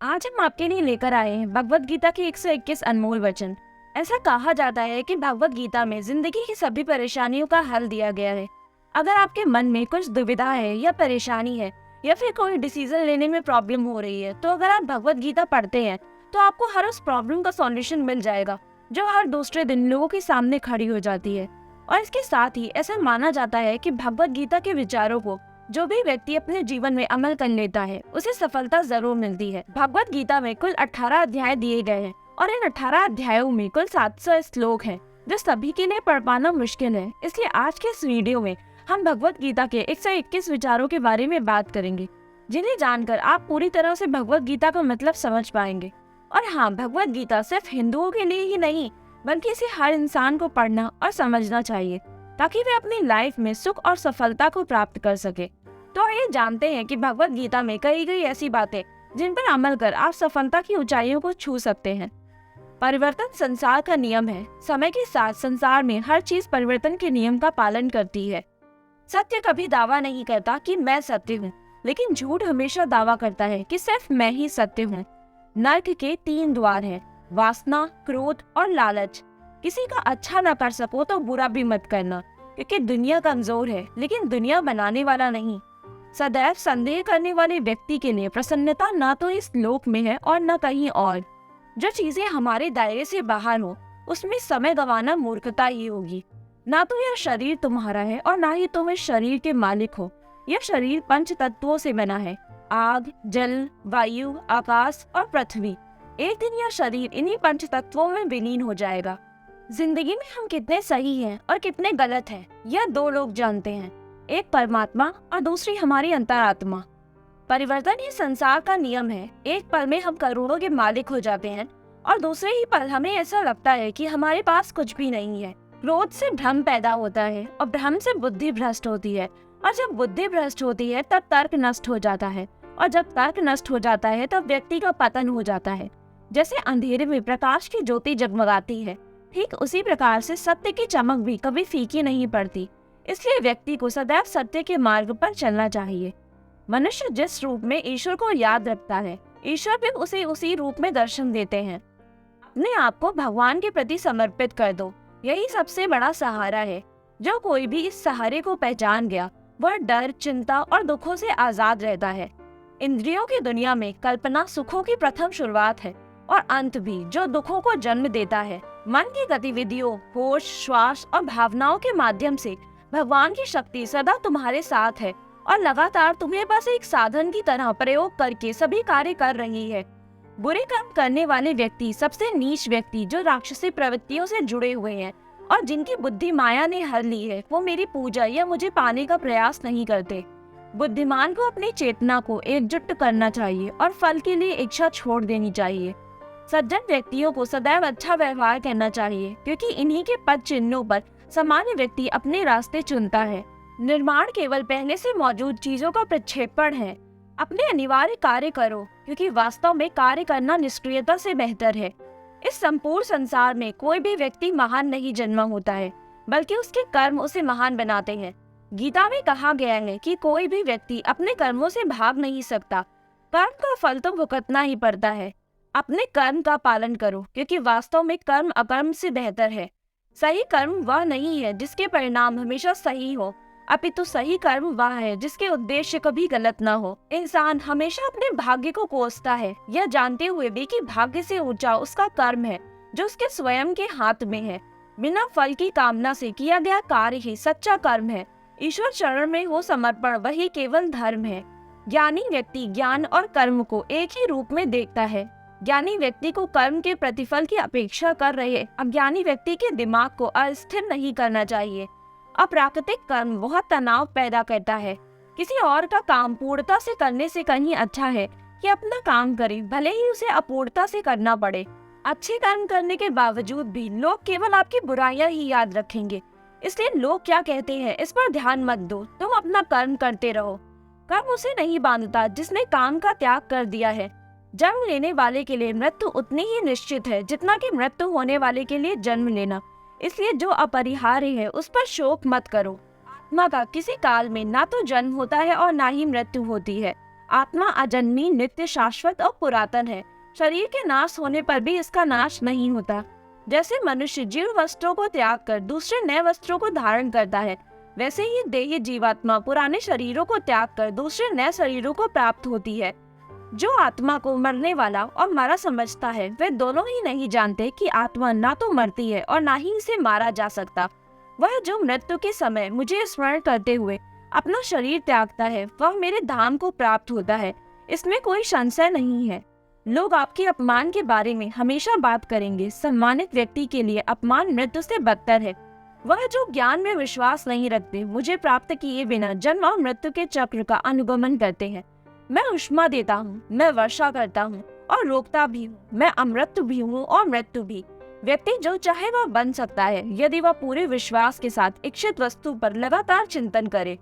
आज हम आपके लिए लेकर आए हैं भगवत गीता के 121 अनमोल वचन। ऐसा कहा जाता है कि भगवत गीता में जिंदगी की सभी परेशानियों का हल दिया गया है। अगर आपके मन में कुछ दुविधा है या परेशानी है या फिर कोई डिसीजन लेने में प्रॉब्लम हो रही है, तो अगर आप भगवत गीता पढ़ते हैं तो आपको हर उस प्रॉब्लम का सॉल्यूशन मिल जाएगा जो हर दूसरे दिन लोगों के सामने खड़ी हो जाती है। और इसके साथ ही ऐसा माना जाता है कि भगवत गीता के विचारों को जो भी व्यक्ति अपने जीवन में अमल कर लेता है उसे सफलता जरूर मिलती है। भगवत गीता में कुल 18 अध्याय दिए गए हैं और इन 18 अध्यायों में कुल 700 श्लोक हैं, जो सभी के लिए पढ़ पाना मुश्किल है। इसलिए आज के इस वीडियो में हम भगवत गीता के 121 विचारों के बारे में बात करेंगे, जिन्हें जानकर आप पूरी तरह से भगवत गीता का मतलब समझ पाएंगे। और हाँ, भगवत गीता सिर्फ हिंदुओं के लिए ही नहीं बल्कि इसे हर इंसान को पढ़ना और समझना चाहिए ताकि वे अपनी लाइफ में सुख और सफलता को प्राप्त कर सके। तो ये जानते हैं कि भगवत गीता में कही गई ऐसी बातें जिन पर अमल कर आप सफलता की ऊंचाइयों को छू सकते हैं। परिवर्तन संसार का नियम है। समय के साथ संसार में हर चीज परिवर्तन के नियम का पालन करती है। सत्य कभी दावा नहीं करता कि मैं सत्य हूँ, लेकिन झूठ हमेशा दावा करता है कि सिर्फ मैं ही सत्य हूँ। नरक के 3 द्वार हैं, वासना, क्रोध और लालच। किसी का अच्छा न कर सको तो बुरा भी मत करना, क्योंकि दुनिया कमजोर है लेकिन दुनिया बनाने वाला नहीं। सदैव संदेह करने वाले व्यक्ति के लिए प्रसन्नता न तो इस लोक में है और न कहीं और। जो चीजें हमारे दायरे से बाहर हो उसमें समय गंवाना मूर्खता ही होगी। ना तो यह शरीर तुम्हारा है और ना ही तुम इस शरीर के मालिक हो। यह शरीर 5 तत्वों से बना है, आग, जल, वायु, आकाश और पृथ्वी। एक दिन यह शरीर इन्हीं 5 तत्वों में विलीन हो जाएगा। जिंदगी में हम कितने सही हैं और कितने गलत हैं, यह 2 लोग जानते हैं, एक परमात्मा और दूसरी हमारी अंतरात्मा। परिवर्तन ही संसार का नियम है। एक पल में हम करोड़ों के मालिक हो जाते हैं और दूसरे ही पल हमें ऐसा लगता है कि हमारे पास कुछ भी नहीं है। क्रोध से भ्रम पैदा होता है और भ्रम से बुद्धि भ्रष्ट होती है, और जब बुद्धि भ्रष्ट होती है तब तर्क नष्ट हो जाता है, और जब तर्क नष्ट हो जाता है तब व्यक्ति का पतन हो जाता है। जैसे अंधेरे में प्रकाश की ज्योति जगमगाती है, ठीक उसी प्रकार से सत्य की चमक भी कभी फीकी नहीं पड़ती। इसलिए व्यक्ति को सदैव सत्य के मार्ग पर चलना चाहिए। मनुष्य जिस रूप में ईश्वर को याद रखता है, ईश्वर भी उसे उसी रूप में दर्शन देते हैं। अपने आप को भगवान के प्रति समर्पित कर दो, यही सबसे बड़ा सहारा है। जो कोई भी इस सहारे को पहचान गया वह डर, चिंता और दुखों से आजाद रहता है। इंद्रियों की दुनिया में कल्पना सुखों की प्रथम शुरुआत है और अंत भी, जो दुखों को जन्म देता है। मन की गतिविधियों, होश, श्वास और भावनाओं के माध्यम से भगवान की शक्ति सदा तुम्हारे साथ है और लगातार तुम्हें बस एक साधन की तरह प्रयोग करके सभी कार्य कर रही है। बुरे काम करने वाले व्यक्ति सबसे नीच व्यक्ति, जो राक्षसी प्रवृत्तियों से जुड़े हुए हैं और जिनकी बुद्धि माया ने हर ली है, वो मेरी पूजा या मुझे पाने का प्रयास नहीं करते। बुद्धिमान को अपनी चेतना को एकजुट करना चाहिए और फल के लिए इच्छा छोड़ देनी चाहिए। सज्जन व्यक्तियों को सदैव अच्छा व्यवहार करना चाहिए, क्योंकि इन्हीं के पद चिन्हों पर सामान्य व्यक्ति अपने रास्ते चुनता है। निर्माण केवल पहले से मौजूद चीजों का प्रक्षेपण है। अपने अनिवार्य कार्य करो, क्योंकि वास्तव में कार्य करना निष्क्रियता से बेहतर है। इस संपूर्ण संसार में कोई भी व्यक्ति महान नहीं जन्मा होता है, बल्कि उसके कर्म उसे महान बनाते हैं। गीता में कहा गया है कि कोई भी व्यक्ति अपने कर्मों से भाग नहीं सकता। कर्म का फल तो भुगतना ही पड़ता है। अपने कर्म का पालन करो, क्योंकि वास्तव में कर्म अकर्म से बेहतर है। सही कर्म वह नहीं है जिसके परिणाम हमेशा सही हो, अपितु सही कर्म वह है जिसके उद्देश्य कभी गलत न हो। इंसान हमेशा अपने भाग्य को कोसता है, यह जानते हुए भी कि भाग्य से ऊंचा उसका कर्म है जो उसके स्वयं के हाथ में है। बिना फल की कामना से किया गया कार्य ही सच्चा कर्म है। ईश्वर चरण में हो समर्पण वही केवल धर्म है। ज्ञानी व्यक्ति ज्ञान और कर्म को एक ही रूप में देखता है। ज्ञानी व्यक्ति को कर्म के प्रतिफल की अपेक्षा कर रहे अज्ञानी व्यक्ति के दिमाग को अस्थिर नहीं करना चाहिए। अप्राकृतिक कर्म बहुत तनाव पैदा करता है। किसी और का काम पूर्णता से करने से कहीं अच्छा है कि अपना काम करे, भले ही उसे अपूर्णता से करना पड़े। अच्छे कर्म करने के बावजूद भी लोग केवल आपकी बुराइयां ही याद रखेंगे, इसलिए लोग क्या कहते हैं इस पर ध्यान मत दो। तुम अपना कर्म करते रहो। कर्म उसे नहीं बांधता जिसने काम का त्याग कर दिया है। जन्म लेने वाले के लिए मृत्यु उतनी ही निश्चित है जितना कि मृत्यु होने वाले के लिए जन्म लेना। इसलिए जो अपरिहार्य है उस पर शोक मत करो। आत्मा का किसी काल में ना तो जन्म होता है और ना ही मृत्यु होती है। आत्मा अजन्मी, नित्य, शाश्वत और पुरातन है। शरीर के नाश होने पर भी इसका नाश नहीं होता। जैसे मनुष्य जीर्ण वस्त्रों को त्याग कर दूसरे नए वस्त्रों को धारण करता है, वैसे ही देही जीवात्मा पुराने शरीरों को त्याग कर दूसरे नए शरीरों को प्राप्त होती है। जो आत्मा को मरने वाला और मरा समझता है, वे दोनों ही नहीं जानते कि आत्मा ना तो मरती है और ना ही इसे मारा जा सकता। वह जो मृत्यु के समय मुझे स्मरण करते हुए अपना शरीर त्यागता है, वह मेरे धाम को प्राप्त होता है। इसमें कोई संशय नहीं है। लोग आपके अपमान के बारे में हमेशा बात करेंगे। सम्मानित व्यक्ति के लिए अपमान मृत्यु से बदतर है। वह जो ज्ञान में विश्वास नहीं रखते, मुझे प्राप्त किए बिना जन्म और मृत्यु के चक्र का अनुगमन करते हैं। मैं ऊष्मा देता हूँ, मैं वर्षा करता हूँ और रोकता भी हूँ। मैं अमृत भी हूँ और मृत्यु भी। व्यक्ति जो चाहे वह बन सकता है, यदि वह पूरे विश्वास के साथ इच्छित वस्तु पर लगातार चिंतन करे।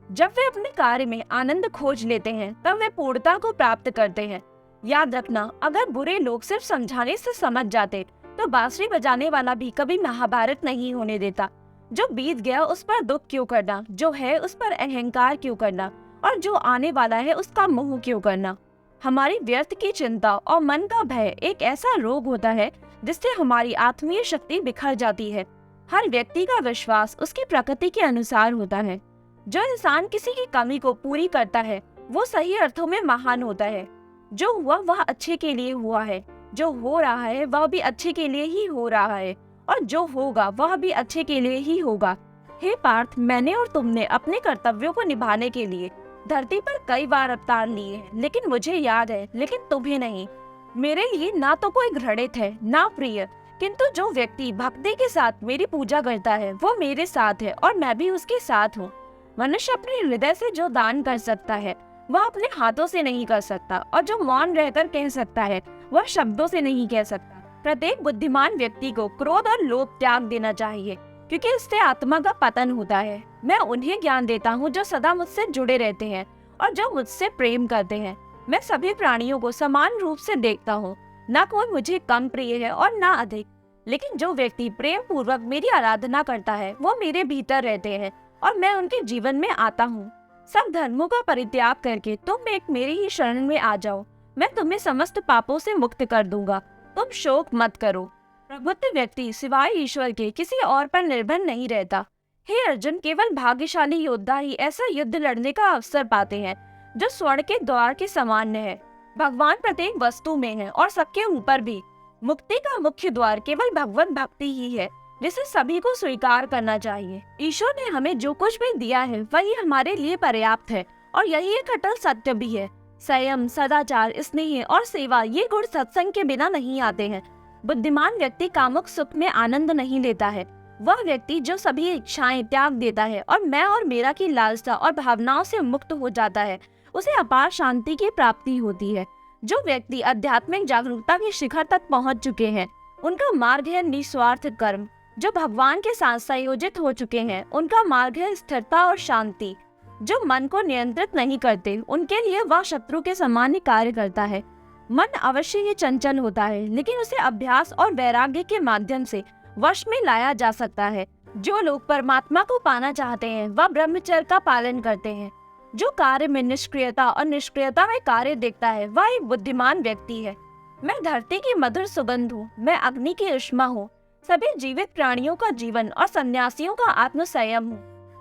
जब वे अपने कार्य में आनंद खोज लेते हैं, तब वे पूर्णता को प्राप्त करते हैं। याद रखना, अगर बुरे लोग सिर्फ समझाने से समझ जाते, तो बांसुरी बजाने वाला भी कभी महाभारत नहीं होने देता। जो बीत गया उस पर दुख क्यों करना, जो है उस पर अहंकार क्यों करना, और जो आने वाला है उसका मोह क्यों करना। हमारी व्यर्थ की चिंता और मन का भय एक ऐसा रोग होता है जिससे हमारी आत्मीय शक्ति बिखर जाती है। हर व्यक्ति का विश्वास उसकी प्रकृति के अनुसार होता है। जो इंसान किसी की कमी को पूरी करता है, वो सही अर्थों में महान होता है। जो हुआ वह अच्छे के लिए हुआ है, जो हो रहा है वह भी अच्छे के लिए ही हो रहा है, और जो होगा वह भी अच्छे के लिए ही होगा। हे पार्थ, मैंने और तुमने अपने कर्तव्यों को निभाने के लिए धरती पर कई बार अवतार लिए हैं, लेकिन मुझे याद है, लेकिन तुम्हें नहीं। मेरे लिए ना तो कोई घृणित है ना प्रिय, किंतु जो व्यक्ति भक्ति के साथ मेरी पूजा करता है, वो मेरे साथ है और मैं भी उसके साथ हूँ। मनुष्य अपने हृदय से जो दान कर सकता है, वह अपने हाथों से नहीं कर सकता, और जो मौन रहकर कह सकता है, वह शब्दों से नहीं कह सकता। प्रत्येक बुद्धिमान व्यक्ति को क्रोध और लोभ त्याग देना चाहिए, क्योंकि इससे आत्मा का पतन होता है। मैं उन्हें ज्ञान देता हूँ जो सदा मुझसे जुड़े रहते हैं और जो मुझसे प्रेम करते हैं। मैं सभी प्राणियों को समान रूप से देखता हूँ, न कोई मुझे कम प्रिय है और न अधिक। लेकिन जो व्यक्ति प्रेम पूर्वक मेरी आराधना करता है, वो मेरे भीतर रहते हैं और मैं उनके जीवन में आता हूँ। सब धर्मों का परित्याग करके तुम एक मेरी ही शरण में आ जाओ। मैं तुम्हें समस्त पापों से मुक्त कर दूंगा। तुम शोक मत करो। प्रबुद्ध व्यक्ति सिवाय ईश्वर के किसी और पर निर्भर नहीं रहता। हे अर्जुन, केवल भाग्यशाली योद्धा ही ऐसा युद्ध लड़ने का अवसर पाते हैं जो स्वर्ण के द्वार के समान है। भगवान प्रत्येक वस्तु में है और सबके ऊपर भी। मुक्ति का मुख्य द्वार केवल भगवत भक्ति ही है, जिसे सभी को स्वीकार करना चाहिए। ईश्वर ने हमें जो कुछ भी दिया है, वही हमारे लिए पर्याप्त है, और यही एक अटल सत्य भी है। संयम, सदाचार, स्नेह और सेवा, ये गुण सत्संग के बिना नहीं आते हैं। बुद्धिमान व्यक्ति कामुक सुख में आनंद नहीं लेता है। वह व्यक्ति जो सभी इच्छाएं त्याग देता है और मैं और मेरा की लालसा और भावनाओं से मुक्त हो जाता है, उसे अपार शांति की प्राप्ति होती है। जो व्यक्ति आध्यात्मिक जागरूकता के शिखर तक पहुंच चुके हैं, उनका मार्ग है निस्वार्थ कर्म। जो भगवान के साथ संयोजित हो चुके हैं, उनका मार्ग है स्थिरता और शांति। जो मन को नियंत्रित नहीं करते, उनके लिए वह शत्रु के समान ही कार्य करता है। मन अवश्य ही चंचल होता है, लेकिन उसे अभ्यास और वैराग्य के माध्यम से वश में लाया जा सकता है। जो लोग परमात्मा को पाना चाहते हैं, वह ब्रह्मचर्य का पालन करते हैं। जो कार्य में निष्क्रियता और निष्क्रियता में कार्य देखता है, वह एक बुद्धिमान व्यक्ति है। मैं धरती की मधुर सुगंध हूँ, मैं अग्नि की उष्मा हूँ, सभी जीवित प्राणियों का जीवन और सन्यासियों का आत्म संयम हूँ।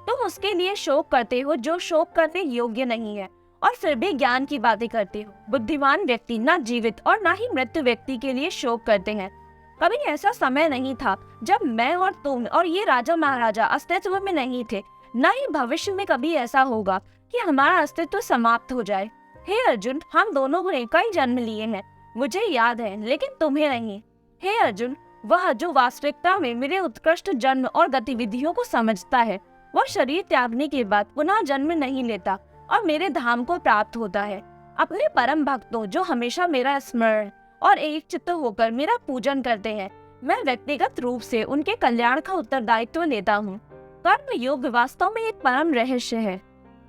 तुम उसके लिए शोक करते हो जो शोक करने योग्य नहीं है, और फिर भी ज्ञान की बातें करते हो। बुद्धिमान व्यक्ति न जीवित और न ही मृत व्यक्ति के लिए शोक करते हैं। कभी ऐसा समय नहीं था जब मैं और तुम और ये राजा महाराजा अस्तित्व में नहीं थे, न ही भविष्य में कभी ऐसा होगा कि हमारा अस्तित्व समाप्त हो जाए। हे अर्जुन, हम दोनों ने कई जन्म लिए हैं, मुझे याद है, लेकिन तुम्हें नहीं। हे अर्जुन, वह जो वास्तविकता में मेरे उत्कृष्ट जन्म और गतिविधियों को समझता है, वह शरीर त्यागने के बाद पुनः जन्म नहीं लेता और मेरे धाम को प्राप्त होता है। अपने परम भक्तों जो हमेशा मेरा स्मरण और एक चित्त होकर मेरा पूजन करते हैं, मैं व्यक्तिगत रूप से उनके कल्याण का उत्तरदायित्व लेता हूँ। कर्म योग वास्तव में एक परम रहस्य है।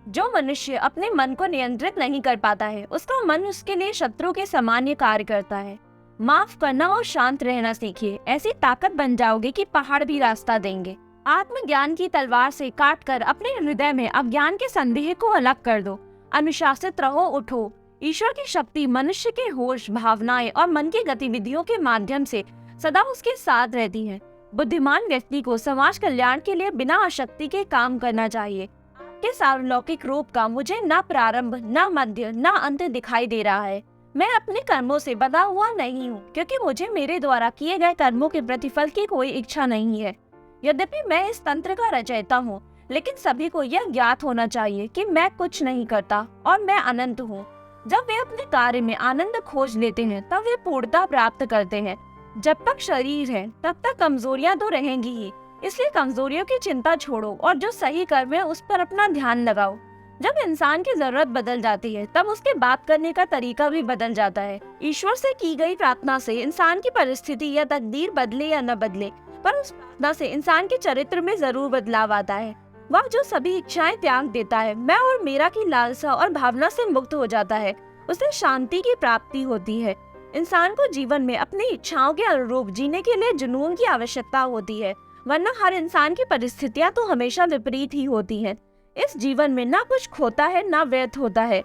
जो मनुष्य अपने मन को नियंत्रित नहीं कर पाता है, उसका मन उसके लिए शत्रु के समान कार्य करता है। माफ करना और शांत रहना सीखिए, ऐसी ताकत बन जाओगे कि पहाड़ भी रास्ता देंगे। आत्मज्ञान की तलवार से काटकर अपने हृदय में अज्ञान के संदेह को अलग कर दो। अनुशासित रहो, उठो। ईश्वर की शक्ति मनुष्य के होश, भावनाएं और मन की गतिविधियों के माध्यम से सदा उसके साथ रहती है। बुद्धिमान व्यक्ति को समाज कल्याण के लिए बिना आसक्ति के काम करना चाहिए। आपके सार्वलौकिक रूप का मुझे न प्रारंभ, न मध्य, न अंत दिखाई दे रहा है। मैं अपने कर्मों से बंधा हुआ नहीं हूँ, क्योंकि मुझे मेरे द्वारा किए गए कर्मों के प्रतिफल की कोई इच्छा नहीं है। यद्यपि मैं इस तंत्र का रचयिता हूँ, लेकिन सभी को यह ज्ञात होना चाहिए कि मैं कुछ नहीं करता और मैं अनंत हूँ। जब वे अपने कार्य में आनंद खोज लेते हैं, तब वे पूर्णता प्राप्त करते हैं। जब तक शरीर है, तब तक कमजोरियां तो रहेंगी ही, इसलिए कमजोरियों की चिंता छोड़ो और जो सही कर्म है उस पर अपना ध्यान लगाओ। जब इंसान की जरूरत बदल जाती है, तब उसके बात करने का तरीका भी बदल जाता है। ईश्वर से की गई प्रार्थना से इंसान की परिस्थिति या तकदीर बदले या न बदले, पर उस प्रार्थना से इंसान के चरित्र में जरूर बदलाव आता है। वह जो सभी इच्छाएं त्याग देता है, मैं और मेरा की लालसा और भावना से मुक्त हो जाता है, उसे शांति की प्राप्ति होती है। इंसान को जीवन में अपनी इच्छाओं के अनुरूप जीने के लिए जुनून की आवश्यकता होती है, वरना हर इंसान की परिस्थितियां तो हमेशा विपरीत ही होती हैं। इस जीवन में ना कुछ खोता है ना व्यर्थ होता है।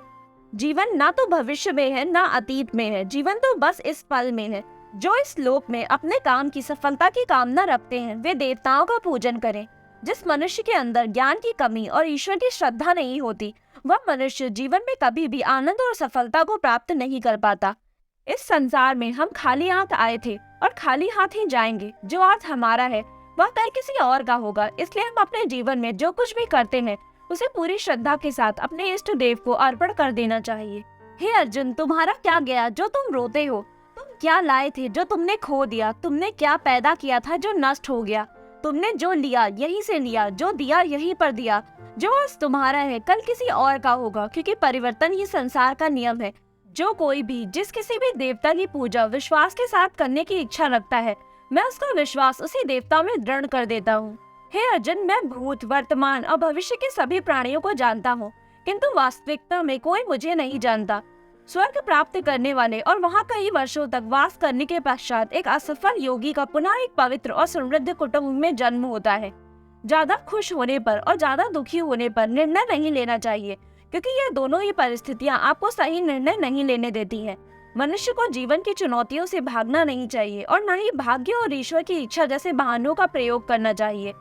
जीवन ना तो भविष्य में है ना अतीत में है, जीवन तो बस इस पल में है। जो इस लोक में अपने काम की सफलता की कामना रखते हैं, वे देवताओं का पूजन करें। जिस मनुष्य के अंदर ज्ञान की कमी और ईश्वर की श्रद्धा नहीं होती, वह मनुष्य जीवन में कभी भी आनंद और सफलता को प्राप्त नहीं कर पाता। इस संसार में हम खाली हाथ आए थे और खाली हाथ ही जाएंगे। जो आज हमारा है वह कल किसी और का होगा, इसलिए हम अपने जीवन में जो कुछ भी करते हैं उसे पूरी श्रद्धा के साथ अपने इष्ट देव को अर्पण कर देना चाहिए। हे अर्जुन, तुम्हारा क्या गया जो तुम रोते हो? तुम क्या लाए थे जो तुमने खो दिया? तुमने क्या पैदा किया था जो नष्ट हो गया? तुमने जो लिया यहीं से लिया, जो दिया यहीं पर दिया। जो आज तुम्हारा है कल किसी और का होगा, क्योंकि परिवर्तन ही संसार का नियम है। जो कोई भी जिस किसी भी देवता की पूजा विश्वास के साथ करने की इच्छा रखता है, मैं उसका विश्वास उसी देवता में दृढ़ कर देता हूँ। हे अर्जुन, मैं भूत, वर्तमान और भविष्य के सभी प्राणियों को जानता हूँ, किंतु वास्तविकता में कोई मुझे नहीं जानता। स्वर्ग प्राप्त करने वाले और वहाँ कई वर्षों तक वास करने के पश्चात एक असफल योगी का पुनः एक पवित्र और समृद्ध कुटुंब में जन्म होता है। ज्यादा खुश होने पर और ज्यादा दुखी होने पर निर्णय नहीं लेना चाहिए, क्योंकि ये दोनों ही परिस्थितियां आपको सही निर्णय नहीं लेने देती हैं। मनुष्य को जीवन की चुनौतियों से भागना नहीं चाहिए और न ही भाग्य और ईश्वर की इच्छा जैसे बहानों का प्रयोग करना चाहिए।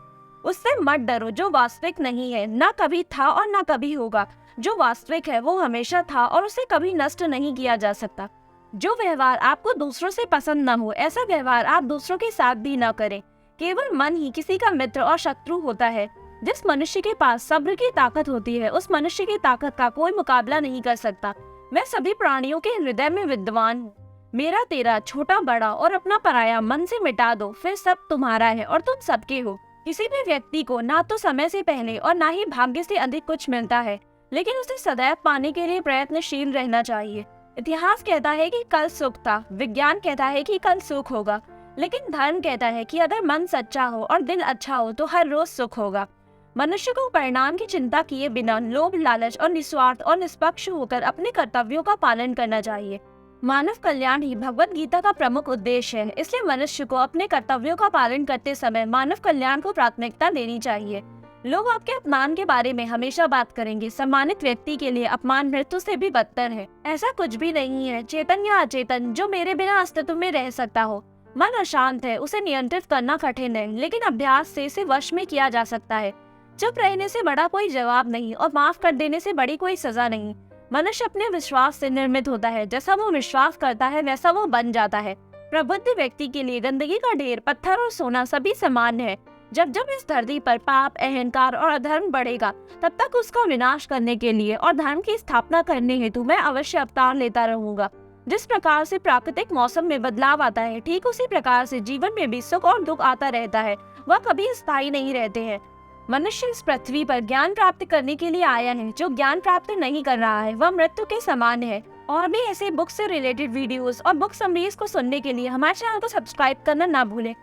उससे मत डरो जो वास्तविक नहीं है, न कभी था और न कभी होगा। जो वास्तविक है वो हमेशा था और उसे कभी नष्ट नहीं किया जा सकता। जो व्यवहार आपको दूसरों से पसंद न हो, ऐसा व्यवहार आप दूसरों के साथ भी न करें। केवल मन ही किसी का मित्र और शत्रु होता है। जिस मनुष्य के पास सब्र की ताकत होती है, उस मनुष्य की ताकत का कोई मुकाबला नहीं कर सकता। मैं सभी प्राणियों के हृदय में विद्वान हूँ। मेरा तेरा, छोटा बड़ा और अपना पराया मन से मिटा दो, फिर सब तुम्हारा है और तुम सबके हो। किसी भी व्यक्ति को ना तो समय से पहले और ना ही भाग्य से अधिक कुछ मिलता है, लेकिन उसे सदैव पाने के लिए प्रयत्नशील रहना चाहिए। इतिहास कहता है कि कल सुख था, विज्ञान कहता है कि कल सुख होगा, लेकिन धर्म कहता है कि अगर मन सच्चा हो और दिल अच्छा हो तो हर रोज सुख होगा। मनुष्य को परिणाम की चिंता किए बिना लोभ, लालच और निस्वार्थ और निष्पक्ष होकर अपने कर्तव्यों का पालन करना चाहिए। मानव कल्याण ही भगवत गीता का प्रमुख उद्देश्य है, इसलिए मनुष्य को अपने कर्तव्यों का पालन करते समय मानव कल्याण को प्राथमिकता देनी चाहिए। लोग आपके अपमान के बारे में हमेशा बात करेंगे। सम्मानित व्यक्ति के लिए अपमान मृत्यु से भी बदतर है। ऐसा कुछ भी नहीं है, चेतन या अचेतन, जो मेरे बिना अस्तित्व में रह सकता हो। मन अशांत है, उसे नियंत्रित करना कठिन है, लेकिन अभ्यास से इसे वश में किया जा सकता है। चुप रहने से बड़ा कोई जवाब नहीं और माफ कर देने से बड़ी कोई सजा नहीं। मनुष्य अपने विश्वास से निर्मित होता है। जैसा वो विश्वास करता है वैसा वो बन जाता है। प्रबुद्ध व्यक्ति के लिए गंदगी का ढेर, पत्थर और सोना सभी समान है। जब जब इस धरती पर पाप, अहंकार और अधर्म बढ़ेगा, तब तक उसका विनाश करने के लिए और धर्म की स्थापना करने हेतु मैं अवश्य अवतार लेता रहूंगा। जिस प्रकार से प्राकृतिक मौसम में बदलाव आता है, ठीक उसी प्रकार से जीवन में भी सुख और दुख आता रहता है। वह कभी स्थायी नहीं रहते हैं। मनुष्य इस पृथ्वी पर ज्ञान प्राप्त करने के लिए आया है। जो ज्ञान प्राप्त नहीं कर रहा है वह मृत्यु के समान है। और भी ऐसे बुक से रिलेटेड वीडियोस और बुक समरीज को सुनने के लिए हमारे चैनल को सब्सक्राइब करना ना भूलें।